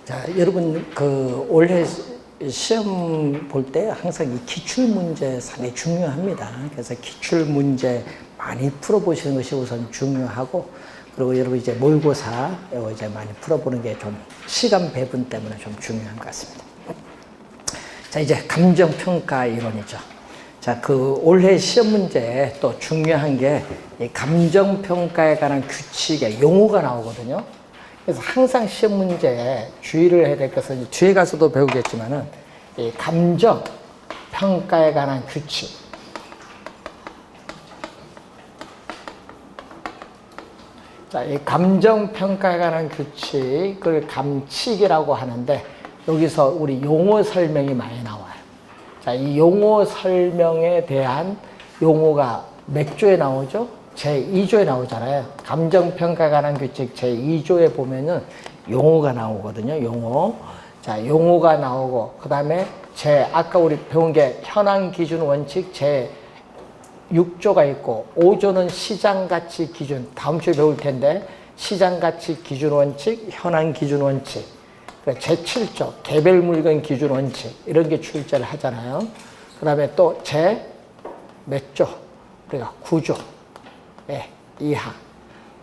자, 여러분 올해 시험 볼 때 항상 이 기출 문제 상당히 중요합니다. 그래서 기출 문제 많이 풀어보시는 것이 우선 중요하고, 그리고 여러분 이제 모의고사 이제 많이 풀어보는 게 좀 시간 배분 때문에 좀 중요한 것 같습니다. 자, 이제 감정평가 이론이죠. 자, 올해 시험 문제에 또 중요한 게 이 감정평가에 관한 규칙의 용어가 나오거든요. 그래서 항상 시험 문제에 주의를 해야 될 것은 뒤에 가서도 배우겠지만은 이 감정평가에 관한 규칙. 자, 이 감정평가에 관한 규칙, 그걸 감칙이라고 하는데, 여기서 우리 용어 설명이 많이 나와요. 자, 이 용어 설명에 대한 용어가 몇 조에 나오죠? 제2조에 나오잖아요. 감정평가에 관한 규칙 제2조에 보면은 용어가 나오거든요. 용어. 자, 용어가 나오고, 그 다음에 아까 우리 배운 게 현황 기준 원칙 제6조가 있고, 5조는 시장가치 기준, 다음 주에 배울 텐데, 시장가치 기준 원칙, 현황 기준 원칙, 제7조, 개별 물건 기준 원칙, 이런 게 출제를 하잖아요. 그 다음에 또 몇 조? 우리가 9조. 예, 2항.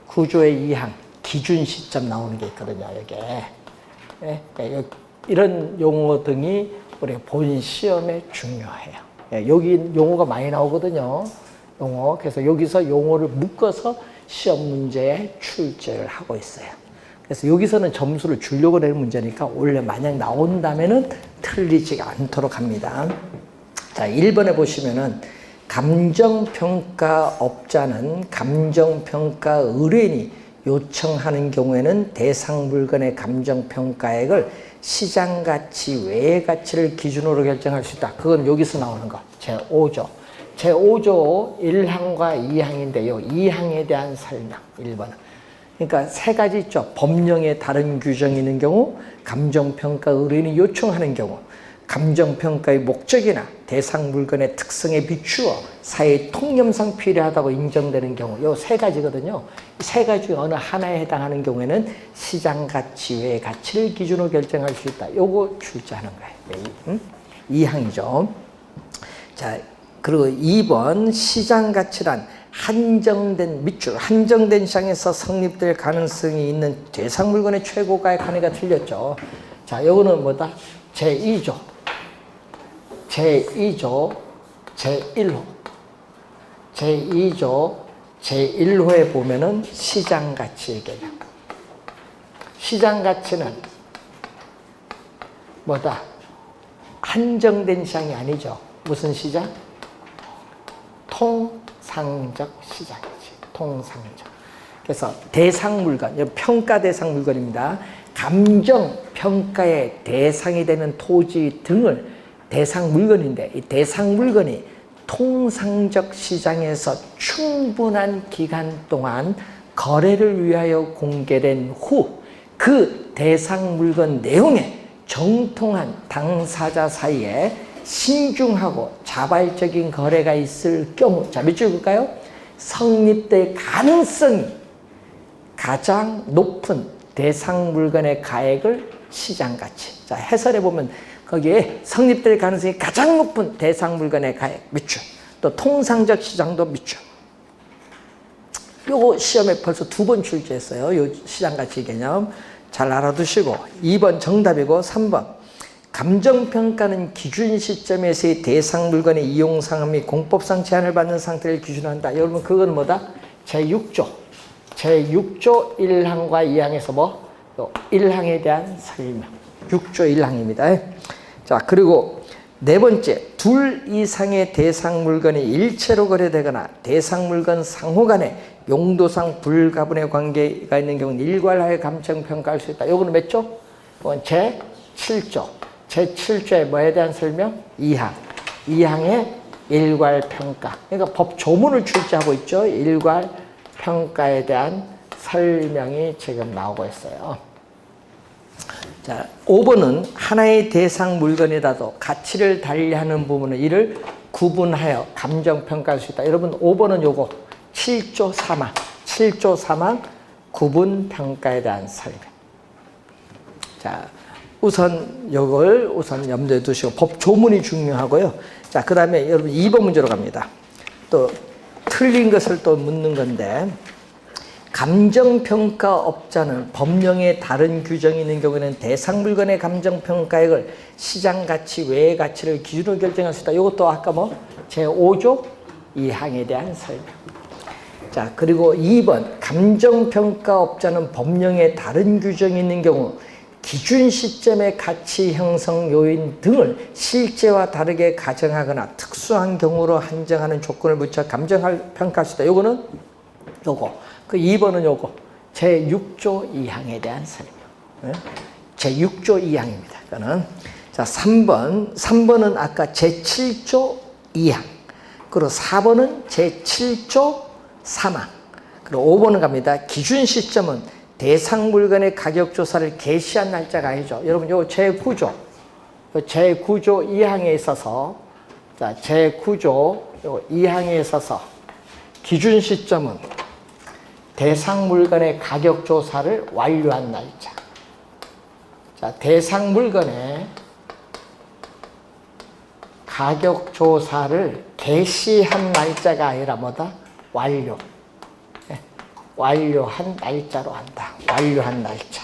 9조의 2항. 기준 시점 나오는 게 있거든요, 여기에. 예, 이런 용어 등이 우리 본 시험에 중요해요. 예, 여기 용어가 많이 나오거든요. 용어. 그래서 여기서 용어를 묶어서 시험 문제에 출제를 하고 있어요. 그래서 여기서는 점수를 주려고 내는 문제니까 원래 만약 나온다면은 틀리지 않도록 합니다. 자, 1번에 보시면은 감정평가업자는 감정평가 의뢰인이 요청하는 경우에는 대상 물건의 감정평가액을 시장가치 외의 가치를 기준으로 결정할 수 있다. 그건 여기서 나오는 거. 제5조. 제5조 1항과 2항인데요. 2항에 대한 설명. 1번은. 그러니까 세 가지 있죠. 법령에 다른 규정이 있는 경우, 감정평가 의뢰인이 요청하는 경우, 감정평가의 목적이나 대상 물건의 특성에 비추어 사회 통념상 필요하다고 인정되는 경우, 이 세 가지거든요. 이 세 가지 중 어느 하나에 해당하는 경우에는 시장가치 외의 가치를 기준으로 결정할 수 있다. 요거 출제하는 거예요. 2항이죠. 자, 그리고 2번 시장가치란 한정된 밑줄, 한정된 시장에서 성립될 가능성이 있는 대상 물건의 최고가액 한계가 틀렸죠. 자, 요거는 뭐다? 제2조, 제1호, 제2조, 제1호에 보면은 시장가치의 개념. 시장가치는 뭐다? 한정된 시장이 아니죠. 무슨 시장? 통상적 시장이지. 통상적. 그래서 대상 물건, 평가 대상 물건입니다. 감정평가의 대상이 되는 토지 등을 대상 물건인데, 이 대상 물건이 통상적 시장에서 충분한 기간 동안 거래를 위하여 공개된 후 그 대상 물건 내용에 정통한 당사자 사이에 신중하고 자발적인 거래가 있을 경우, 자, 몇 줄 볼까요? 성립될 가능성이 가장 높은 대상 물건의 가액을 시장가치. 자, 해설해 보면 거기에 성립될 가능성이 가장 높은 대상 물건의 가액 몇 줄, 또 통상적 시장도 몇 줄. 요거 시험에 벌써 2번 출제했어요. 요 시장가치 개념 잘 알아두시고, 2번 정답이고, 3번 감정평가는 기준 시점에서의 대상 물건의 이용상황 및 공법상 제한을 받는 상태를 기준으로 한다. 여러분 그건 뭐다? 제6조 1항과 2항에서 1항에 대한 설명. 6조 1항입니다. 자, 그리고 네 번째, 둘 이상의 대상 물건이 일체로 거래되거나 대상 물건 상호 간에 용도상 불가분의 관계가 있는 경우는 일괄하여 감정평가할 수 있다. 요거는 몇 조? 이건 제7조. 제7조에 뭐에 대한 설명? 2항. 2항의 일괄평가. 그러니까 법 조문을 출제하고 있죠. 일괄평가에 대한 설명이 지금 나오고 있어요. 자, 5번은 하나의 대상 물건이라도 가치를 달리하는 부분은 이를 구분하여 감정평가할 수 있다. 여러분 5번은 요거 7조 3항 구분평가에 대한 설명. 자, 우선 요걸 우선 염두에 두시고 법 조문이 중요하고요. 자, 그 다음에 여러분 2번 문제로 갑니다. 또 틀린 것을 또 묻는 건데, 감정평가업자는 법령에 다른 규정이 있는 경우에는 대상 물건의 감정평가액을 시장가치 외의 가치를 기준으로 결정할 수 있다. 이것도 아까 뭐 제5조 2항에 대한 설명. 자, 그리고 2번 감정평가업자는 법령에 다른 규정이 있는 경우 기준 시점의 가치 형성 요인 등을 실제와 다르게 가정하거나 특수한 경우로 한정하는 조건을 붙여 감정평가할 수 있다. 요거는 요거. 그 2번은 요거. 제6조 2항에 대한 설명. 제6조 2항입니다. 그거는. 자, 3번은 아까 제7조 2항. 그리고 4번은 제7조 3항. 그리고 5번은 갑니다. 기준 시점은 대상 물건의 가격 조사를 개시한 날짜가 아니죠. 여러분, 요 제9조. 제9조 2항에 있어서, 자, 제9조 요 2항에 있어서 기준 시점은 대상 물건의 가격 조사를 완료한 날짜. 자, 대상 물건의 가격 조사를 개시한 날짜가 아니라 뭐다? 완료. 네. 완료한 날짜로 한다. 완료한 날짜.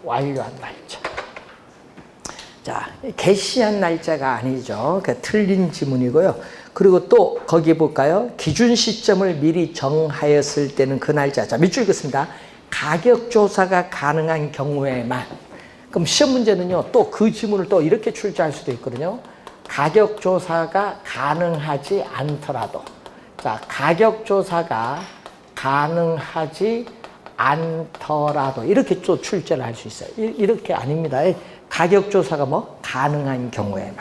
완료한 날짜. 자, 개시한 날짜가 아니죠. 그 틀린 지문이고요. 그리고 또 거기 볼까요? 기준 시점을 미리 정하였을 때는 그 날짜. 자, 밑줄 긋습니다. 가격 조사가 가능한 경우에만. 그럼 시험 문제는요, 또 그 지문을 또 이렇게 출제할 수도 있거든요. 가격 조사가 가능하지 않더라도. 자, 가격 조사가 가능하지 않더라도. 이렇게 또 출제를 할 수 있어요. 이렇게 아닙니다. 가격 조사가 뭐? 가능한 경우에만.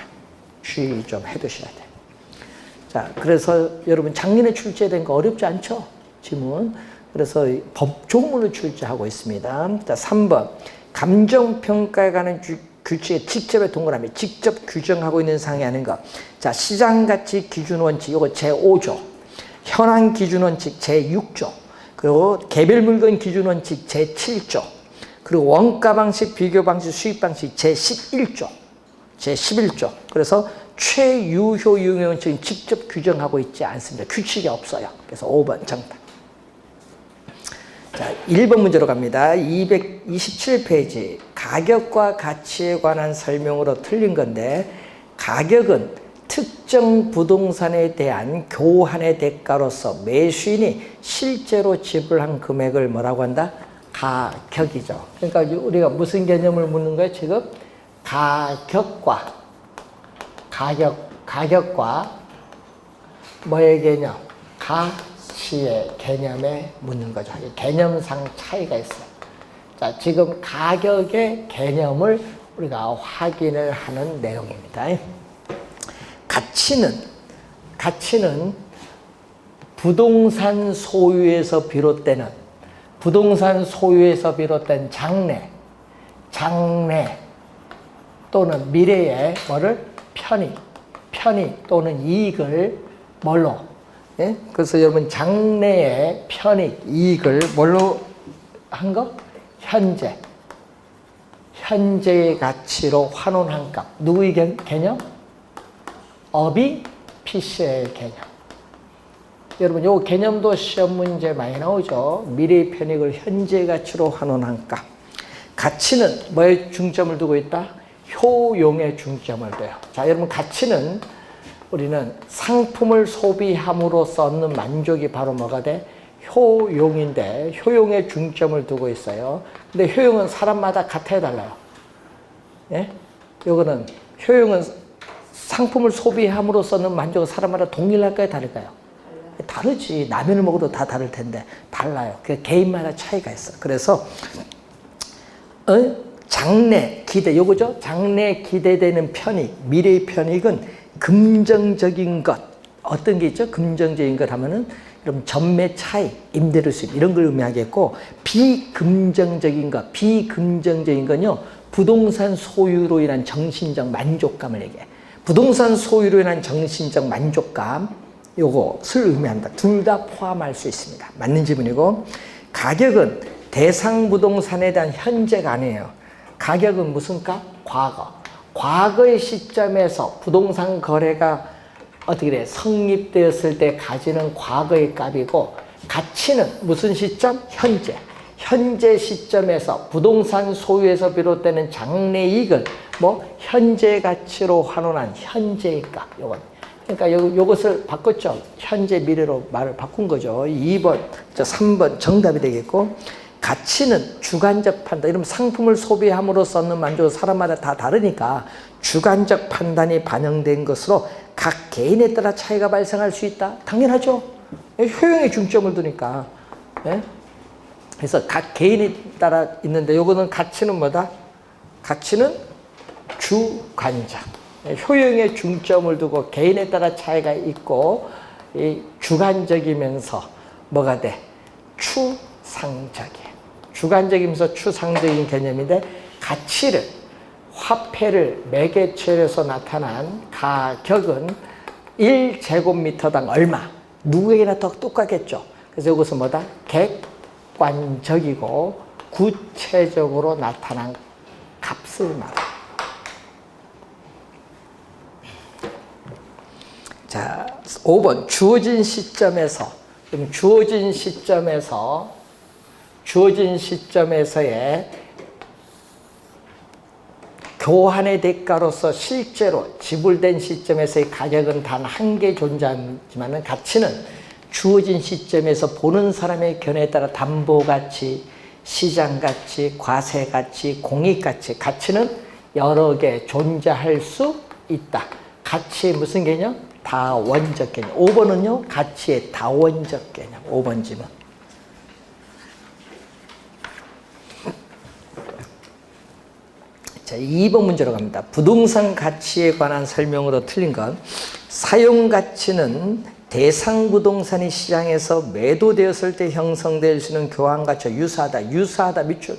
주의 좀 해두셔야 돼요. 자, 그래서 여러분 작년에 출제된 거 어렵지 않죠? 지문. 그래서 법조문을 출제하고 있습니다. 자, 3번. 감정평가에 관한 규칙에 직접의 동그라미, 직접 규정하고 있는 사항이 아닌 것. 자, 시장가치 기준원칙, 이거 제5조. 현황 기준원칙 제6조. 그리고 개별 물건 기준원칙 제7조. 그리고 원가 방식, 비교 방식, 수익 방식 제11조. 제11조. 그래서 최유효 유효원칙은 직접 규정하고 있지 않습니다. 규칙이 없어요. 그래서 5번 정답. 자, 1번 문제로 갑니다. 227페이지. 가격과 가치에 관한 설명으로 틀린 건데, 가격은 특정 부동산에 대한 교환의 대가로서 매수인이 실제로 지불한 금액을 뭐라고 한다? 가격이죠. 그러니까 우리가 무슨 개념을 묻는 거예요, 지금? 가격과 뭐의 개념? 가치의 개념에 묻는 거죠. 개념상 차이가 있어요. 자, 지금 가격의 개념을 우리가 확인을 하는 내용입니다. 가치는 부동산 소유에서 비롯된 장래 또는 미래의 뭐를 편의 또는 이익을 뭘로? 예? 그래서 여러분 장래의 편익, 이익을 뭘로 한 거? 현재의 가치로 환원한 값. 누구의 개념? 업이 PC의 개념. 여러분 요 개념도 시험 문제 많이 나오죠. 미래의 편익을 현재의 가치로 환원한 값. 가치는 뭐에 중점을 두고 있다? 효용에 중점을 둬요. 자, 여러분 가치는 우리는 상품을 소비함으로써 얻는 만족이 바로 뭐가 돼? 효용인데 효용에 중점을 두고 있어요. 근데 효용은 사람마다 같아야 달라요. 예? 요거는 효용은 상품을 소비함으로써 얻는 만족은 사람마다 동일할까요? 다를까요? 다르지. 라면을 먹어도 다 다를 텐데 달라요. 그 개인마다 차이가 있어. 그래서 장래 기대 요거죠. 장래 기대되는 편익, 미래의 편익은 금정적인 것. 어떤 게 있죠? 금정적인 것 하면은 여러분 전매 차익, 임대료 수입 이런 걸 의미하겠고, 비금정적인 것, 비금정적인 건요 부동산 소유로 인한 정신적 만족감을 얘기해. 부동산 소유로 인한 정신적 만족감 요것을 의미한다. 둘 다 포함할 수 있습니다. 맞는 지문이고, 가격은 대상 부동산에 대한 현재가 아니에요. 가격은 무슨 값? 과거. 과거의 시점에서 부동산 거래가 어떻게 돼? 성립되었을 때 가지는 과거의 값이고, 가치는 무슨 시점? 현재. 현재 시점에서 부동산 소유에서 비롯되는 장래이익을 현재 가치로 환원한 현재의 값. 요건. 그러니까 요것을 바꿨죠. 현재 미래로 말을 바꾼 거죠. 2번, 3번 정답이 되겠고, 가치는 주관적 판단. 이러면 상품을 소비함으로써 얻는 만족은 사람마다 다 다르니까 주관적 판단이 반영된 것으로 각 개인에 따라 차이가 발생할 수 있다. 당연하죠. 효용에 중점을 두니까. 예? 그래서 각 개인에 따라 있는데, 요거는 가치는 뭐다? 가치는 주관적. 효용에 중점을 두고 개인에 따라 차이가 있고, 주관적이면서 뭐가 돼? 추상적이에요. 주관적이면서 추상적인 개념인데, 가치를, 화폐를 매개체로서 나타난 가격은 1제곱미터당 얼마? 누구에게나 더 똑같겠죠. 그래서 이것은 뭐다? 객관적이고 구체적으로 나타난 값을 말합니다. 자, 5번 주어진 시점에서, 주어진 시점에서의 교환의 대가로서 실제로 지불된 시점에서의 가격은 단 한 개 존재하지만, 가치는 주어진 시점에서 보는 사람의 견해에 따라 담보가치, 시장가치, 과세가치, 공익가치, 가치는 여러 개 존재할 수 있다. 가치의 무슨 개념? 다원적 개념. 5번은요, 가치의 다원적 개념. 5번 지문. 자, 2번 문제로 갑니다. 부동산 가치에 관한 설명으로 틀린 건, 사용가치는 대상 부동산이 시장에서 매도되었을 때 형성될 수 있는 교환가치와 유사하다. 유사하다 밑줄.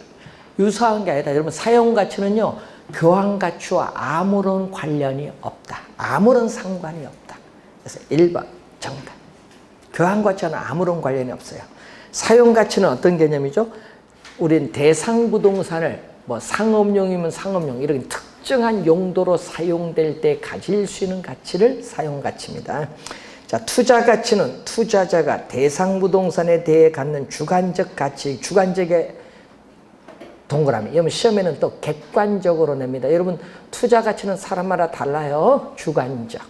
유사한 게 아니라, 여러분, 사용가치는요, 교환가치와 아무런 관련이 없다. 아무런 상관이 없다. 그래서 1번 정답. 교환가치와는 아무런 관련이 없어요. 사용가치는 어떤 개념이죠? 우린 대상 부동산을 상업용이면 상업용, 이런 특정한 용도로 사용될 때 가질 수 있는 가치를 사용가치입니다. 자, 투자가치는 투자자가 대상 부동산에 대해 갖는 주관적 가치, 주관적의 동그라미. 여러분, 시험에는 또 객관적으로 냅니다. 여러분, 투자가치는 사람마다 달라요. 주관적.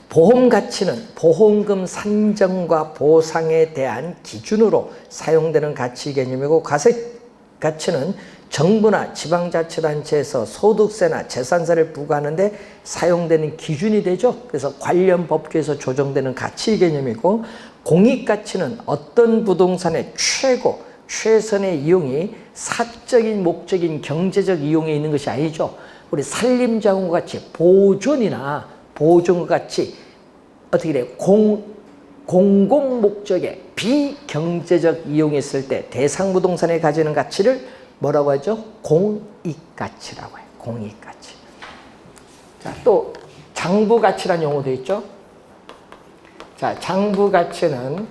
보험가치는 보험금 산정과 보상에 대한 기준으로 사용되는 가치 개념이고, 과세가치는 정부나 지방자치단체에서 소득세나 재산세를 부과하는데 사용되는 기준이 되죠. 그래서 관련 법규에서 조정되는 가치 개념이고, 공익가치는 어떤 부동산의 최선의 이용이 사적인 목적인 경제적 이용에 있는 것이 아니죠. 우리 산림자원과 같이 보존과 같이 어떻게 돼요? 공공 목적의 비경제적 이용이 있을 때 대상 부동산에 가지는 가치를 뭐라고 하죠? 공익가치라고 해요. 공익가치. 자, 또 장부가치라는 용어도 있죠. 자, 장부가치는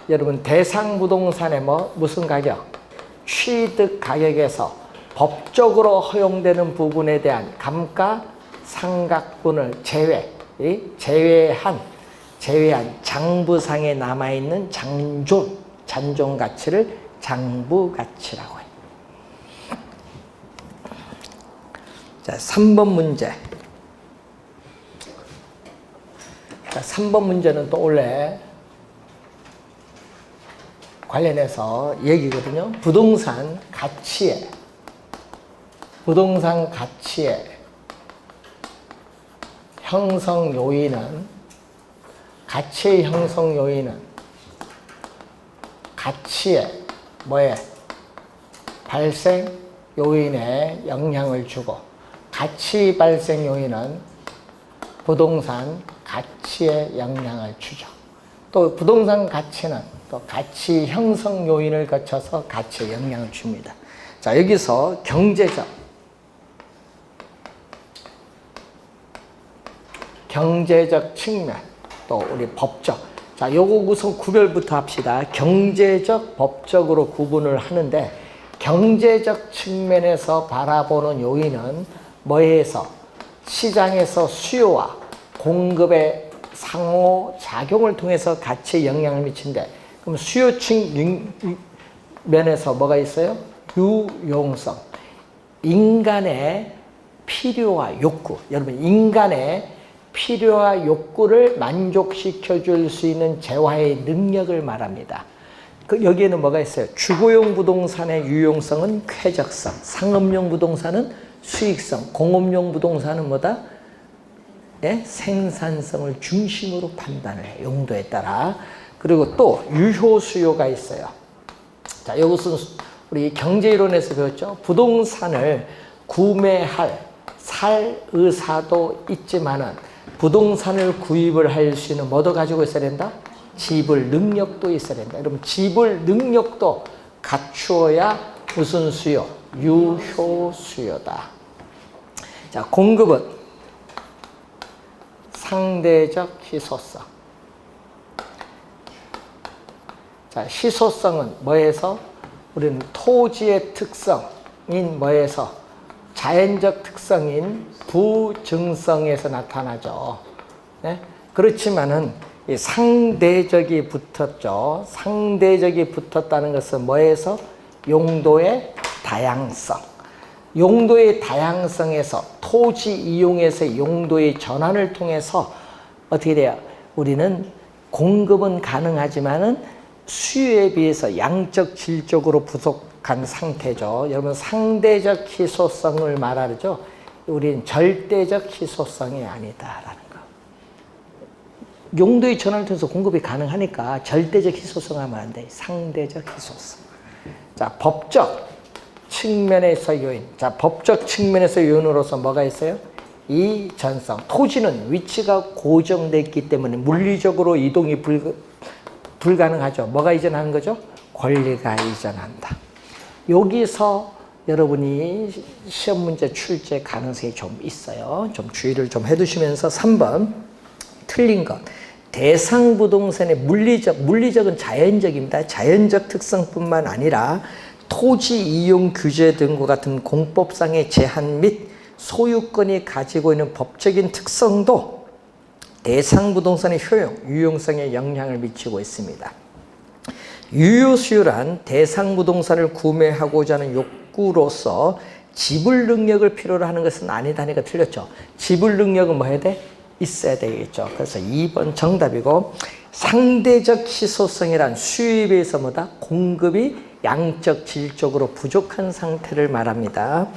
여러분, 대상 부동산의 무슨 가격? 취득 가격에서 법적으로 허용되는 부분에 대한 감가 상각분을 제외한 장부상에 남아있는 잔존 가치를 장부가치라고 해요. 자, 3번 문제. 자, 3번 문제는 또 원래 관련해서 얘기거든요. 부동산 가치의 형성 요인은, 가치의 형성 요인은 가치의 발생 요인에 영향을 주고, 가치 발생 요인은 부동산 가치에 영향을 주죠. 또 부동산 가치는 또 가치 형성 요인을 거쳐서 가치에 영향을 줍니다. 자, 여기서 경제적 측면, 또 우리 법적. 자, 요거 우선 구별부터 합시다. 경제적, 법적으로 구분을 하는데 경제적 측면에서 바라보는 요인은 뭐에서? 시장에서 수요와 공급의 상호작용을 통해서 가치에 영향을 미친대. 그럼 수요층 면에서 뭐가 있어요? 유용성. 인간의 필요와 욕구. 여러분, 인간의 필요와 욕구를 만족시켜 줄 수 있는 재화의 능력을 말합니다. 여기에는 뭐가 있어요? 주거용 부동산의 유용성은 쾌적성, 상업용 부동산은 수익성, 공업용 부동산은 뭐다? 예? 생산성을 중심으로 판단을 해요. 용도에 따라. 그리고 또 유효 수요가 있어요. 자, 이것은 우리 경제이론에서 배웠죠. 부동산을 구매할 살 의사도 있지만은 부동산을 구입을 할 수 있는 뭐도 가지고 있어야 된다? 지불 능력도 있어야 된다. 여러분, 지불 능력도 갖추어야 무슨 수요? 유효 수요다. 자, 공급은 상대적 희소성. 자, 희소성은 뭐에서? 우리는 토지의 특성인 뭐에서? 자연적 특성인 부증성에서 나타나죠. 네? 그렇지만은 이 상대적이 붙었죠. 상대적이 붙었다는 것은 뭐에서? 용도의 다양성. 용도의 다양성에서 토지 이용에서 용도의 전환을 통해서 어떻게 돼요? 우리는 공급은 가능하지만은 수요에 비해서 양적 질적으로 부족한 상태죠. 여러분, 상대적 희소성을 말하죠. 우리는 절대적 희소성이 아니다라는 거. 용도의 전환을 통해서 공급이 가능하니까 절대적 희소성 하면 안 돼. 상대적 희소성. 자, 법적 측면에서 요인. 자, 법적 측면에서 요인으로서 뭐가 있어요? 이전성. 토지는 위치가 고정되어 있기 때문에 물리적으로 이동이 불가능하죠. 뭐가 이전하는 거죠? 권리가 이전한다. 여기서 여러분이 시험 문제 출제 가능성이 좀 있어요. 좀 주의를 좀 해두시면서 3번 틀린 것. 대상 부동산의 물리적은 자연적입니다. 자연적 특성뿐만 아니라 토지 이용 규제 등과 같은 공법상의 제한 및 소유권이 가지고 있는 법적인 특성도 대상 부동산의 효용, 유용성에 영향을 미치고 있습니다. 유효수요란 대상 부동산을 구매하고자 하는 욕구로서 지불 능력을 필요로 하는 것은 아니다니까 틀렸죠. 지불 능력은 뭐 해야 돼? 있어야 되겠죠. 그래서 2번 정답이고, 상대적 희소성이란 수요에 비해서 뭐다? 공급이 양적 질적으로 부족한 상태를 말합니다.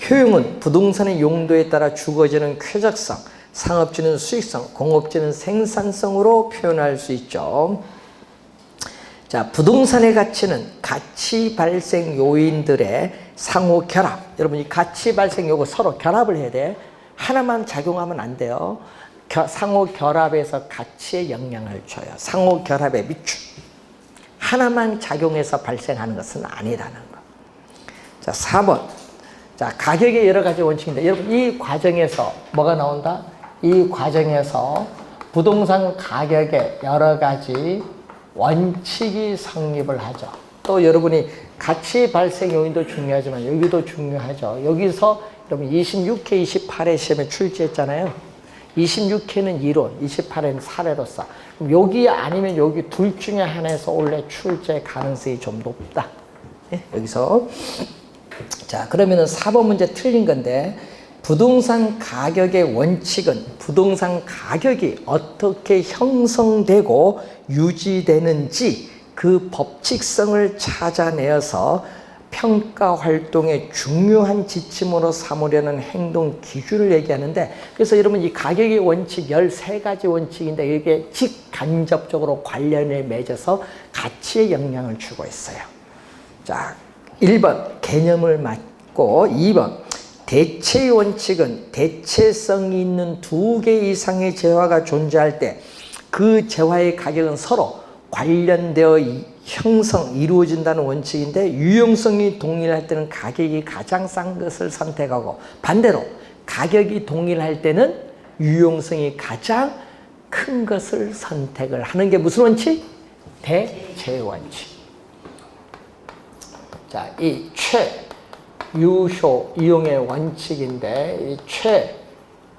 효용은 부동산의 용도에 따라 주어지는 쾌적성, 상업지는 수익성, 공업지는 생산성으로 표현할 수 있죠. 자, 부동산의 가치는 가치 발생 요인들의 상호 결합. 여러분, 이 가치 발생 요거 서로 결합을 해야 돼. 하나만 작용하면 안 돼요. 상호 결합에서 가치에 영향을 줘요. 상호 결합에 미추. 하나만 작용해서 발생하는 것은 아니라는 거. 자, 4번. 자, 가격의 여러 가지 원칙인데, 여러분, 이 과정에서 뭐가 나온다? 이 과정에서 부동산 가격의 여러 가지 원칙이 성립을 하죠. 또 여러분이 가치 발생 요인도 중요하지만 여기도 중요하죠. 여기서 여러분 26회, 28회 시험에 출제했잖아요. 26회는 이론, 28회는 사례로서. 그럼 여기 아니면 여기 둘 중에 하나에서 원래 출제 가능성이 좀 높다. 예? 여기서. 자, 그러면은 4번 문제 틀린 건데, 부동산 가격의 원칙은 부동산 가격이 어떻게 형성되고 유지되는지 그 법칙성을 찾아내어서 평가 활동의 중요한 지침으로 삼으려는 행동 기준을 얘기하는데, 그래서 여러분 이 가격의 원칙 13가지 원칙인데 이게 직간접적으로 관련을 맺어서 가치에 영향을 주고 있어요. 자, 1번 개념을 맞고, 2번 대체의 원칙은 대체성이 있는 2개 이상의 재화가 존재할 때 그 재화의 가격은 서로 관련되어 이루어진다는 원칙인데, 유용성이 동일할 때는 가격이 가장 싼 것을 선택하고, 반대로 가격이 동일할 때는 유용성이 가장 큰 것을 선택을 하는 게 무슨 원칙? 대체원칙. 자, 이 최유효 이용의 원칙인데, 이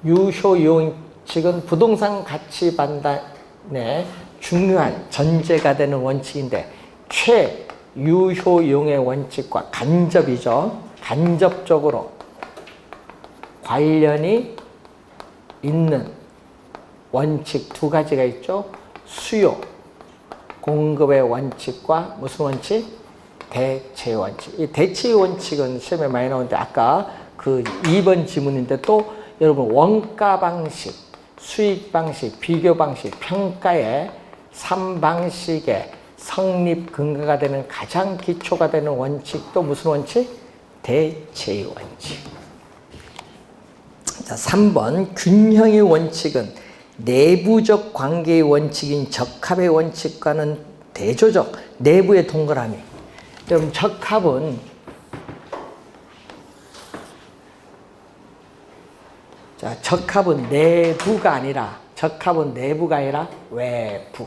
최유효 이용칙은 부동산 가치 판단의 중요한 전제가 되는 원칙인데, 최유효 이용의 원칙과 간접이죠. 간접적으로 관련이 있는 원칙 두 가지가 있죠. 수요, 공급의 원칙과 무슨 원칙? 대체 원칙. 이 대체 원칙은 시험에 많이 나오는데 아까 그 2번 지문인데 또 여러분 원가 방식, 수익 방식, 비교 방식, 평가의 3방식의 성립 근거가 되는 가장 기초가 되는 원칙도 무슨 원칙? 대체 원칙. 자, 3번 균형의 원칙은 내부적 관계의 원칙인 적합의 원칙과는 대조적 내부의 동그라미. 그럼 적합은 자, 적합은 내부가 아니라 외부.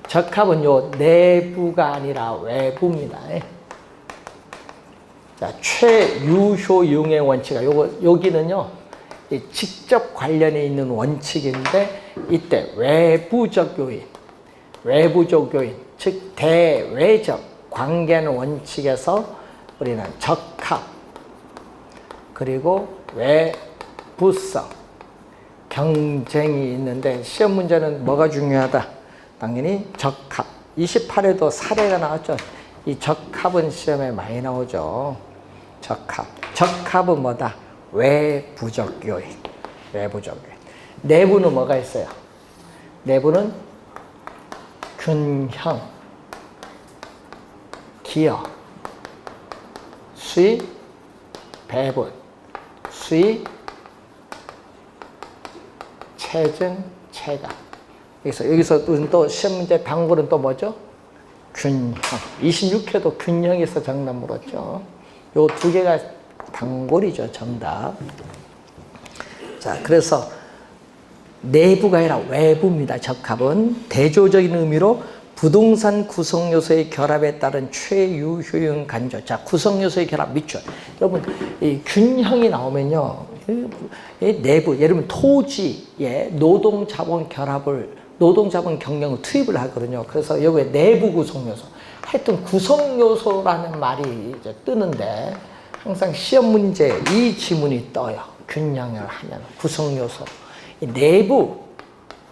적합은 요 내부가 아니라 외부입니다. 자, 최유효 이용의 원칙. 여기는요, 직접 관련이 있는 원칙인데, 이때 외부적 요인, 즉, 대외적 관계하는 원칙에서 우리는 적합, 그리고 외부성, 경쟁이 있는데, 시험 문제는 뭐가 중요하다? 당연히 적합. 28에도 사례가 나왔죠. 이 적합은 시험에 많이 나오죠. 적합은 뭐다? 외부적 요인. 내부는 뭐가 있어요? 내부는 균형, 기여, 수익, 배분, 수익, 체증, 체감. 여기서 또 시험 문제 단골은 또 뭐죠? 균형. 26회도 균형에서 정답 물었죠. 요 두 개가 단골이죠, 정답. 자, 그래서 내부가 아니라 외부입니다. 적합은 대조적인 의미로 부동산 구성 요소의 결합에 따른 최유효용 간접. 자, 구성 요소의 결합 밑줄. 여러분, 이 균형이 나오면요, 이 내부, 예를 들면 토지에 노동 자본 경영을 투입을 하거든요. 그래서 여기에 내부 구성 요소. 하여튼 구성 요소라는 말이 이제 뜨는데 항상 시험 문제 이 지문이 떠요. 균형을 하면 구성 요소. 이 내부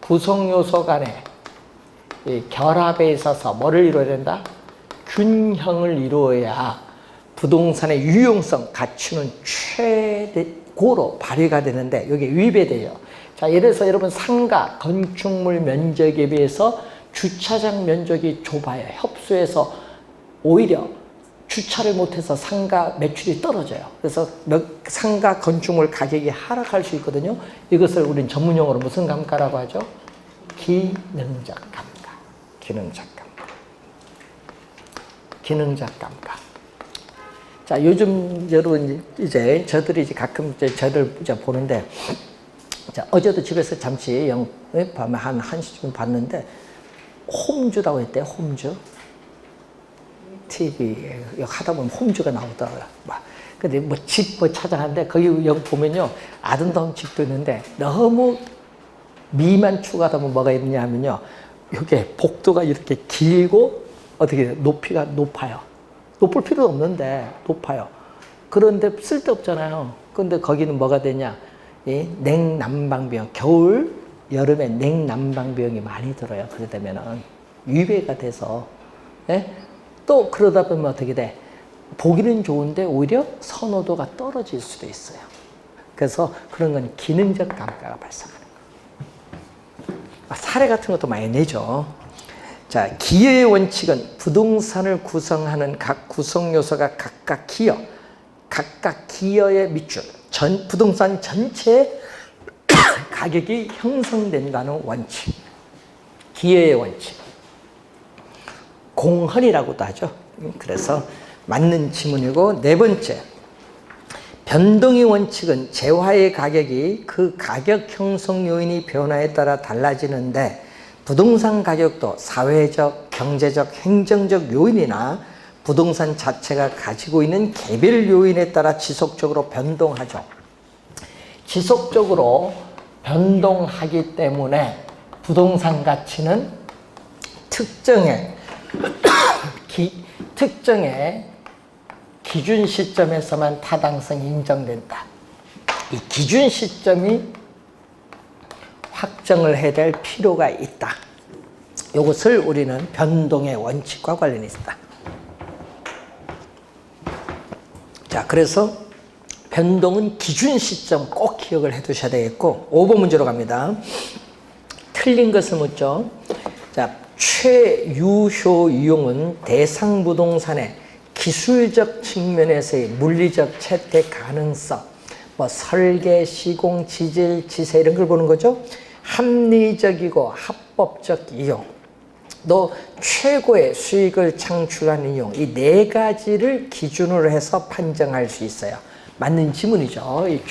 구성 요소 간의 이 결합에 있어서 뭐를 이루어야 된다? 균형을 이루어야 부동산의 유용성, 가치는 최고로 발휘가 되는데 여기 위배돼요. 자, 예를 들어서 여러분 상가 건축물 면적에 비해서 주차장 면적이 좁아요. 협소해서 오히려 주차를 못해서 상가 매출이 떨어져요. 그래서 상가 건축물 가격이 하락할 수 있거든요. 이것을 우린 전문용어로 무슨 감가라고 하죠? 기능적 감가. 기능적 감가. 자, 요즘 여러분 이제 저들이 가끔 저를 보는데, 자, 어제도 집에서 잠시 밤에 한 1시쯤 봤는데 홈즈라고 했대요. 홈즈. TV 하다 보면 홈즈가 나오더라고요. 근데 집 찾아가는데 거기 여기 보면요, 아름다운 집도 있는데 너무 미만 추가하다 보면 뭐가 있느냐 하면요, 이게 복도가 이렇게 길고 어떻게 높이가 높아요. 높을 필요도 없는데 높아요. 그런데 쓸데없잖아요. 근데 거기는 뭐가 되냐, 이 냉난방 비용, 겨울 여름에 냉난방 비용이 많이 들어요. 그러다 보면은 위배가 돼서, 예? 또 그러다 보면 어떻게 돼? 보기는 좋은데 오히려 선호도가 떨어질 수도 있어요. 그래서 그런 건 기능적 감가가 발생하는 거예요. 사례 같은 것도 많이 내죠. 자, 기여의 원칙은 부동산을 구성하는 각 구성 요소가 각각 기여의 밑줄, 부동산 전체의 가격이 형성된다는 원칙. 기여의 원칙. 공헌이라고도 하죠. 그래서 맞는 지문이고, 네 번째, 변동의 원칙은 재화의 가격이 그 가격 형성 요인이 변화에 따라 달라지는데 부동산 가격도 사회적, 경제적, 행정적 요인이나 부동산 자체가 가지고 있는 개별 요인에 따라 지속적으로 변동하죠. 지속적으로 변동하기 때문에 부동산 가치는 특정의 기준 시점에서만 타당성이 인정된다. 이 기준 시점이 확정을 해야 될 필요가 있다. 이것을 우리는 변동의 원칙과 관련이 있다. 자, 그래서 변동은 기준 시점 꼭 기억을 해 두셔야 되겠고, 5번 문제로 갑니다. 틀린 것을 묻죠. 자, 최유효 이용은 대상 부동산의 기술적 측면에서의 물리적 채택 가능성, 뭐 설계, 시공, 지질, 지세 이런 걸 보는 거죠. 합리적이고 합법적 이용, 또 최고의 수익을 창출하는 이용, 이 네 가지를 기준으로 해서 판정할 수 있어요. 맞는 지문이죠. 이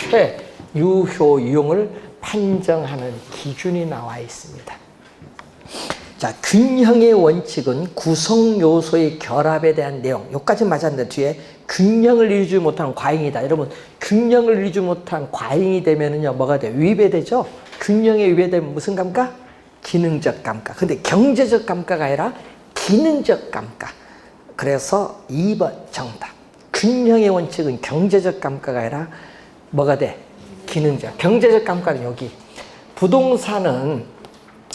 최유효 이용을 판정하는 기준이 나와 있습니다. 자, 균형의 원칙은 구성 요소의 결합에 대한 내용. 여기까지 맞았는데 뒤에 균형을 이루지 못한 과잉이다. 여러분, 균형을 이루지 못한 과잉이 되면은요, 뭐가 돼요? 위배되죠? 균형에 위배되면 무슨 감가? 기능적 감가. 근데 경제적 감가가 아니라 기능적 감가. 그래서 2번 정답. 균형의 원칙은 경제적 감가가 아니라 뭐가 돼? 기능적. 경제적 감가는 여기. 부동산은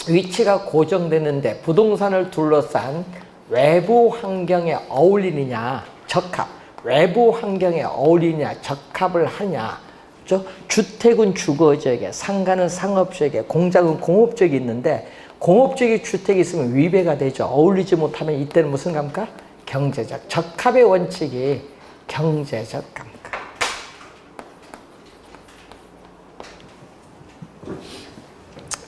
위치가 고정되는데 부동산을 둘러싼 외부 환경에 어울리느냐, 적합. 외부 환경에 어울리느냐, 적합을 하냐. 그렇죠? 주택은 주거지역에, 상가는 상업지역에, 공장은 공업지역이 있는데 공업지역에 주택이 있으면 위배가 되죠. 어울리지 못하면 이때는 무슨 감가? 경제적. 적합의 원칙이 경제적 감가.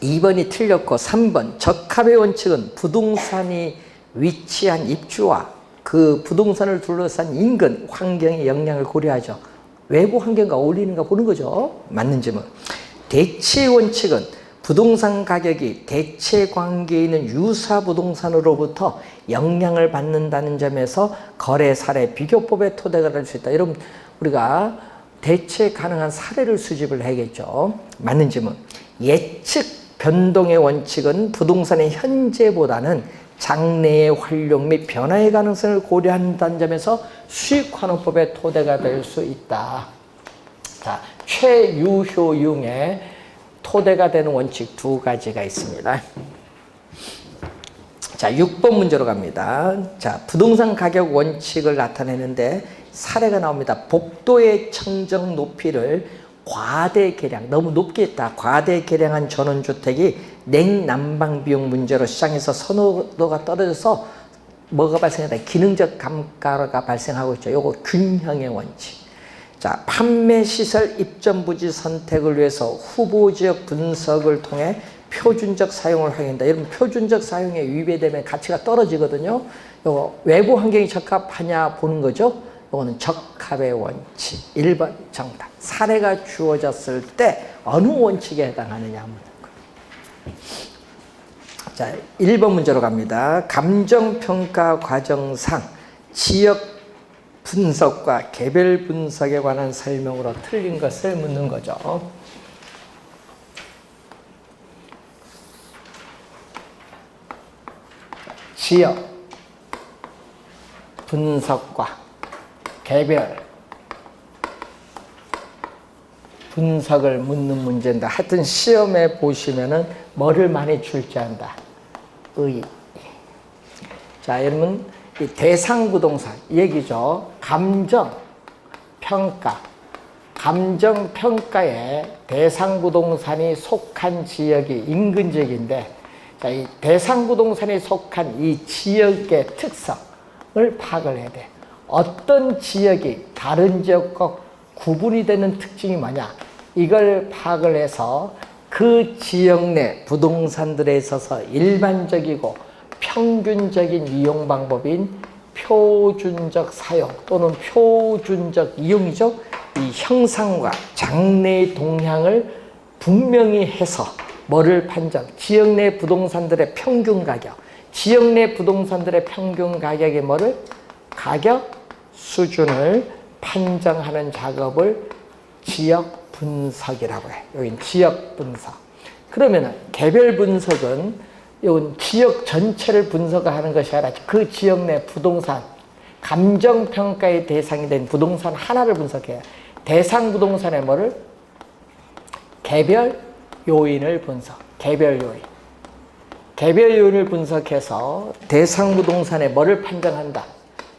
2번이 틀렸고 3번 적합의 원칙은 부동산이 위치한 입주와 그 부동산을 둘러싼 인근 환경의 영향을 고려하죠. 외부 환경과 어울리는가 보는 거죠. 맞는 질문. 대체 원칙은 부동산 가격이 대체 관계에 있는 유사 부동산으로부터 영향을 받는다는 점에서 거래 사례 비교법의 토대가 될 수 있다. 여러분, 우리가 대체 가능한 사례를 수집을 해야겠죠. 맞는 질문. 예측 변동의 원칙은 부동산의 현재보다는 장래의 활용 및 변화의 가능성을 고려한다는 점에서 수익환원법의 토대가 될 수 있다. 자, 최유효 이용의 토대가 되는 원칙 두 가지가 있습니다. 자, 6번 문제로 갑니다. 자, 부동산 가격 원칙을 나타내는데 사례가 나옵니다. 복도의 청정 높이를 과대 개량, 너무 높게 했다. 과대 개량한 전원주택이 냉난방 비용 문제로 시장에서 선호도가 떨어져서 뭐가 발생한다? 기능적 감가가 발생하고 있죠. 요거 균형의 원칙. 자, 판매 시설 입점 부지 선택을 위해서 후보 지역 분석을 통해 표준적 사용을 확인한다. 여러분, 표준적 사용에 위배되면 가치가 떨어지거든요. 요거 외부 환경이 적합하냐 보는 거죠. 이거는 적합의 원칙. 1번 정답. 사례가 주어졌을 때 어느 원칙에 해당하느냐 묻는 거예요. 자, 1번 문제로 갑니다. 감정평가 과정상 지역 분석과 개별 분석에 관한 설명으로 틀린 것을 묻는 거죠. 지역 분석과 개별 분석을 묻는 문제인데 하여튼 시험에 보시면은 뭐를 많이 출제한다. 의. 자, 여러분 이 대상 부동산 얘기죠. 감정 평가. 감정 평가에 대상 부동산이 속한 지역이 인근 지역인데, 자, 이 대상 부동산이 속한 이 지역의 특성을 파악을 해야 돼. 어떤 지역이 다른 지역과 구분이 되는 특징이 뭐냐, 이걸 파악을 해서 그 지역 내 부동산들에 있어서 일반적이고 평균적인 이용 방법인 표준적 사용 또는 표준적 이용이죠. 이 형상과 장래의 동향을 분명히 해서 뭐를 판정? 지역 내 부동산들의 평균 가격. 지역 내 부동산들의 평균 가격의 뭐를? 가격 수준을 판정하는 작업을 지역 분석이라고 해. 여긴 지역 분석. 그러면은 개별 분석은 이건 지역 전체를 분석하는 것이 아니라 그 지역 내 부동산, 감정평가의 대상이 된 부동산 하나를 분석해요. 대상 부동산의 뭐를? 개별 요인을 분석. 개별 요인. 개별 요인을 분석해서 대상 부동산의 뭐를 판정한다?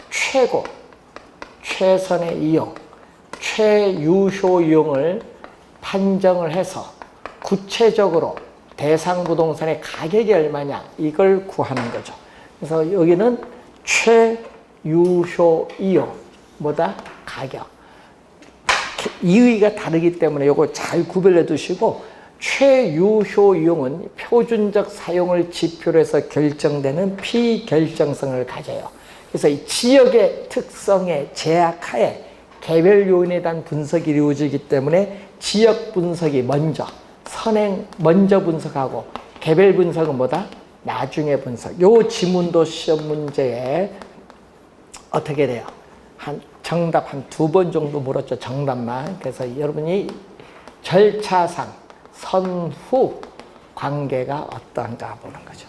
최고, 최선의 이용, 최유효 이용을 판정을 해서 구체적으로 대상 부동산의 가격이 얼마냐 이걸 구하는 거죠. 그래서 여기는 최유효 이용, 뭐다? 가격. 이의가 다르기 때문에 이거 잘 구별해 두시고, 최유효 이용은 표준적 사용을 지표로 해서 결정되는 피결정성을 가져요. 그래서 이 지역의 특성에 제약하에 개별 요인에 대한 분석이 이루어지기 때문에 지역 분석이 먼저, 선행 먼저 분석하고 개별 분석은 뭐다? 나중에 분석. 요 지문도 시험 문제에 어떻게 돼요? 정답 한 2번 정도 물었죠. 정답만. 그래서 여러분이 절차상 선후 관계가 어떤가 보는 거죠.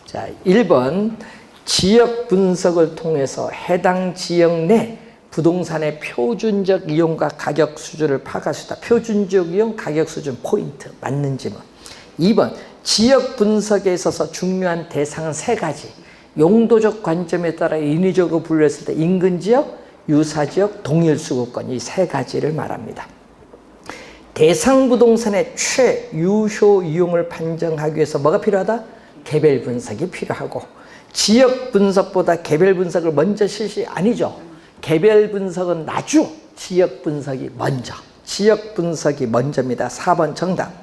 자, 1번 지역 분석을 통해서 해당 지역 내 부동산의 표준적 이용과 가격 수준을 파악할 수 있다. 표준적 이용, 가격 수준, 포인트. 맞는 질문. 2번 지역 분석에 있어서 중요한 대상은 3가지. 용도적 관점에 따라 인위적으로 분류했을 때 인근지역, 유사지역, 동일수급권 이 3가지를 말합니다. 대상 부동산의 최유효 이용을 판정하기 위해서 뭐가 필요하다? 개별 분석이 필요하고, 지역 분석보다 개별 분석을 먼저 실시 아니죠. 개별 분석은 나중, 지역 분석이 먼저. 지역 분석이 먼저입니다. 4번 정답.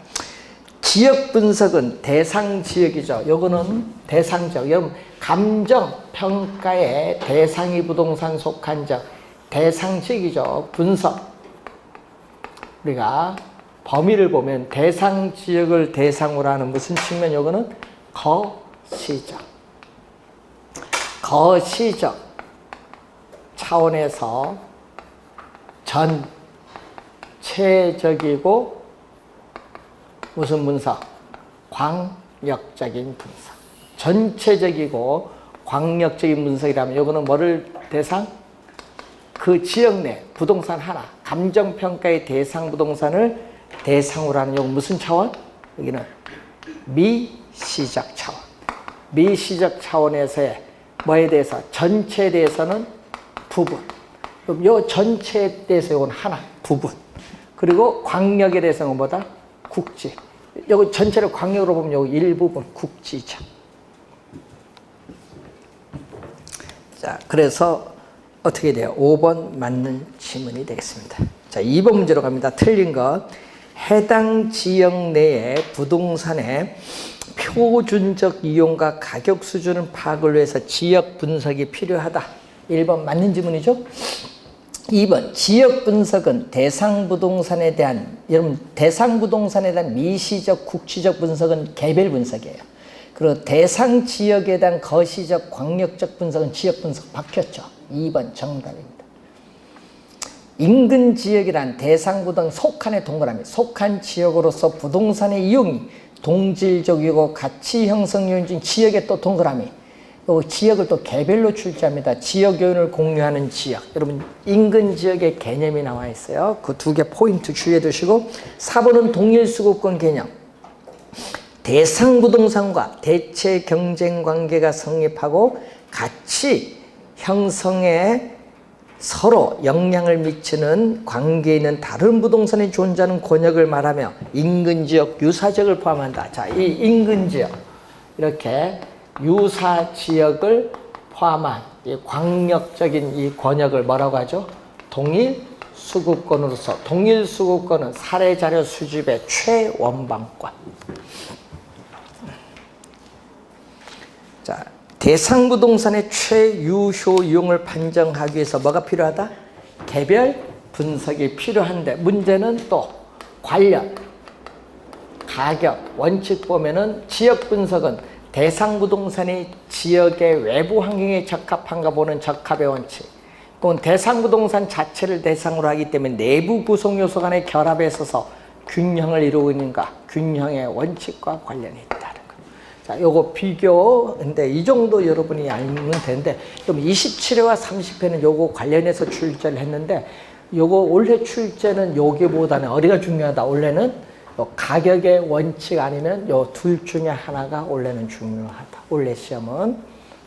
지역 분석은 대상 지역이죠. 요거는 대상 지역. 여러분 감정 평가의 대상이 부동산 속한 지역, 대상 지역이죠. 분석. 우리가 범위를 보면 대상 지역을 대상으로 하는 무슨 측면? 요거는 거시적. 거시적 차원에서 전체적이고 무슨 분석? 광역적인 분석. 전체적이고 광역적인 분석이라면 요거는 뭐를 대상? 그 지역 내 부동산 하나, 감정평가의 대상 부동산을 대상으로 하는 요건 무슨 차원? 여기는 미시적 차원. 미시적 차원에서의 뭐에 대해서? 전체에 대해서는 부분. 그럼 요 전체에 대해서 요건 하나, 부분. 그리고 광역에 대해서는 뭐다? 국지. 요거 전체를 광역으로 보면 요 일부분 국지죠. 자, 그래서 어떻게 돼요? 5번 맞는 질문이 되겠습니다. 자, 2번 문제로 갑니다. 틀린 것. 해당 지역 내의 부동산의 표준적 이용과 가격 수준을 파악을 위해서 지역 분석이 필요하다. 1번 맞는 질문이죠? 2번 지역 분석은 대상 부동산에 대한, 여러분 대상 부동산에 대한 미시적, 국지적 분석은 개별 분석이에요. 그리고 대상 지역에 대한 거시적, 광역적 분석은 지역 분석 바뀌었죠. 2번 정답입니다. 인근 지역이란 대상 부동산 속한의 동그라미, 속한 지역으로서 부동산의 이용이 동질적이고 가치 형성 요인 중 지역의 또 동그라미. 또 지역을 또 개별로 출제합니다. 지역 요인을 공유하는 지역. 여러분 인근 지역의 개념이 나와 있어요. 그 2개 포인트 주의해 두시고, 4번은 동일수급권 개념. 대상 부동산과 대체 경쟁 관계가 성립하고 가치 형성에 서로 영향을 미치는 관계에 있는 다른 부동산이 존재하는 권역을 말하며 인근지역, 유사지역을 포함한다. 자, 이 인근지역, 이렇게 유사지역을 포함한 이 광역적인 이 권역을 뭐라고 하죠? 동일수급권으로서, 동일수급권은 사례자료 수집의 최원방권. 자, 대상 부동산의 최유효 이용을 판정하기 위해서 뭐가 필요하다? 개별 분석이 필요한데 문제는 또 관련, 가격, 원칙 보면은 지역 분석은 대상 부동산이 지역의 외부 환경에 적합한가 보는 적합의 원칙. 그건 대상 부동산 자체를 대상으로 하기 때문에 내부 구성 요소 간의 결합에 있어서 균형을 이루고 있는가, 균형의 원칙과 관련이 있다는 거. 자, 요거 비교인데 이 정도 여러분이 알면 되는데 좀 27회와 30회는 요거 관련해서 출제를 했는데 요거 올해 출제는 여기보다는 어디가 중요하다. 올해는 요 가격의 원칙 아니면 요 둘 중에 하나가 올해는 중요하다. 올해 시험은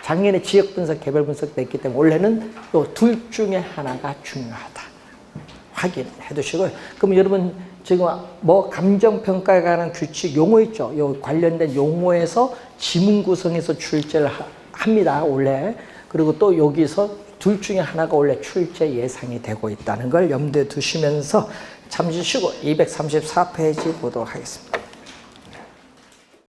작년에 지역 분석, 개별 분석 됐기 때문에 올해는 요 둘 중에 하나가 중요하다. 확인해 두시고요. 그럼 여러분 지금 뭐 감정평가에 관한 규칙 용어 있죠. 요 관련된 용어에서 지문 구성해서 출제를 합니다. 올해. 그리고 또 여기서 둘 중에 하나가 원래 출제 예상이 되고 있다는 걸 염두에 두시면서 잠시 쉬고 234페이지 보도록 하겠습니다.